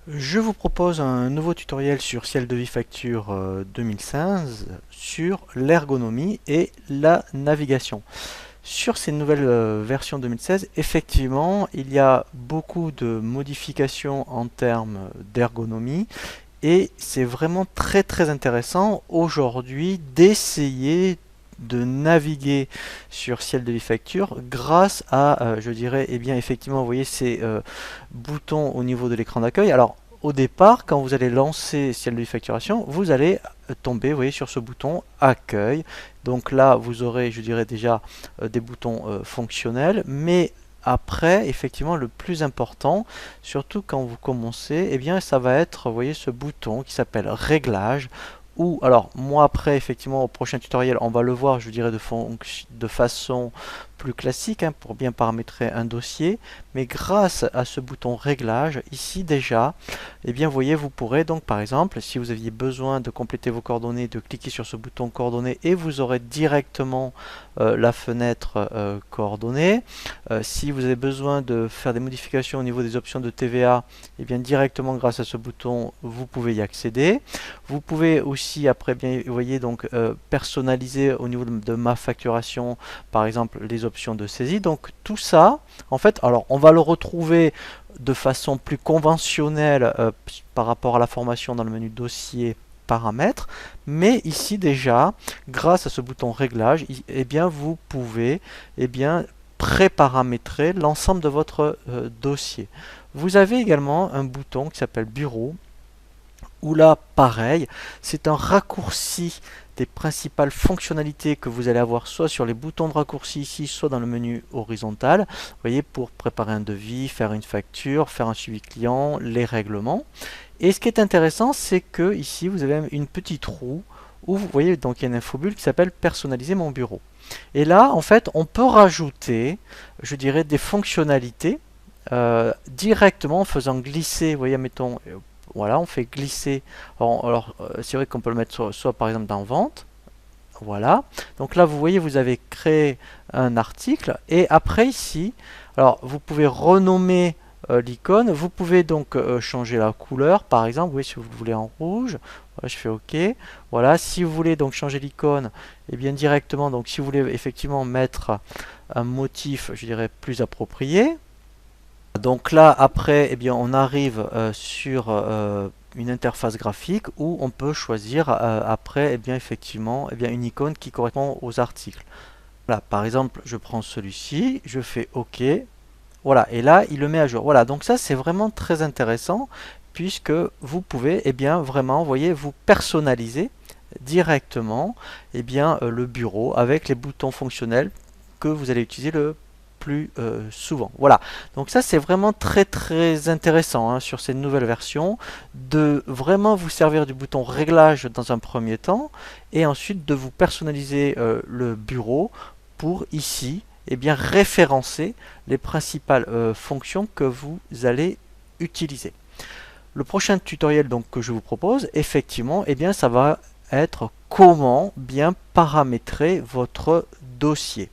Je vous propose un nouveau tutoriel sur Ciel de Vie Facture 2015 sur l'ergonomie et la navigation. Sur ces nouvelles versions 2016, effectivement, il y a beaucoup de modifications en termes d'ergonomie et c'est vraiment très intéressant aujourd'hui d'essayer de naviguer sur Ciel de Facture grâce à, je dirais, eh bien effectivement, vous voyez ces boutons au niveau de l'écran d'accueil. Alors, au départ, quand vous allez lancer Ciel de Facturation, vous allez tomber, vous voyez, sur ce bouton Accueil. Donc là, vous aurez, je dirais déjà, des boutons fonctionnels, mais après, effectivement, le plus important, surtout quand vous commencez, eh bien, ça va être, vous voyez, ce bouton qui s'appelle Réglages. Ou alors, moi après, effectivement, au prochain tutoriel, on va le voir, je dirais, de façon plus classique, hein, pour bien paramétrer un dossier. Mais grâce à ce bouton Réglage, ici déjà, eh bien, vous voyez, vous pourrez donc, par exemple, si vous aviez besoin de compléter vos coordonnées, de cliquer sur ce bouton Coordonnées et vous aurez directement la fenêtre Coordonnées. Si vous avez besoin de faire des modifications au niveau des options de TVA, eh bien directement grâce à ce bouton, vous pouvez y accéder. Vous pouvez aussi après, bien, vous voyez, donc personnaliser au niveau de ma facturation, par exemple les options de saisie. Donc tout ça, en fait, alors on va le retrouver de façon plus conventionnelle par rapport à la formation dans le menu dossier paramètres, mais ici déjà, grâce à ce bouton réglage, eh bien vous pouvez pré-paramétrer l'ensemble de votre dossier. Vous avez également un bouton qui s'appelle bureau, où là, pareil, c'est un raccourci des principales fonctionnalités que vous allez avoir soit sur les boutons de raccourci ici, soit dans le menu horizontal. Vous voyez, pour préparer un devis, faire une facture, faire un suivi client, les règlements. Et ce qui est intéressant, c'est que ici, vous avez une petite roue où vous voyez, donc il y a une infobulle qui s'appelle personnaliser mon bureau. Et là, en fait, on peut rajouter, je dirais, des fonctionnalités directement en faisant glisser, vous voyez, mettons, voilà, on fait glisser. Alors, c'est vrai qu'on peut le mettre soit par exemple dans Vente. Voilà. Donc là, vous voyez, vous avez créé un article. Et après ici, alors vous pouvez renommer l'icône. Vous pouvez donc changer la couleur. Par exemple, vous voyez, si vous le voulez en rouge. Voilà, je fais OK. Voilà. Si vous voulez donc changer l'icône, et bien directement, donc si vous voulez effectivement mettre un motif, je dirais, plus approprié. Donc là, après, eh bien, on arrive sur une interface graphique où on peut choisir après, eh bien, effectivement, eh bien, une icône qui correspond aux articles. Voilà, par exemple, je prends celui-ci, je fais OK. Voilà, et là, il le met à jour. Voilà, donc ça, c'est vraiment très intéressant puisque vous pouvez, eh bien, vraiment, vous voyez, vous personnaliser directement, eh bien, le bureau avec les boutons fonctionnels que vous allez utiliser le plus souvent. Voilà, donc ça c'est vraiment très intéressant hein, sur cette nouvelle version, de vraiment vous servir du bouton réglage dans un premier temps, et ensuite de vous personnaliser le bureau pour ici, eh bien, référencer les principales fonctions que vous allez utiliser. Le prochain tutoriel donc que je vous propose, effectivement, eh bien, ça va être comment bien paramétrer votre dossier.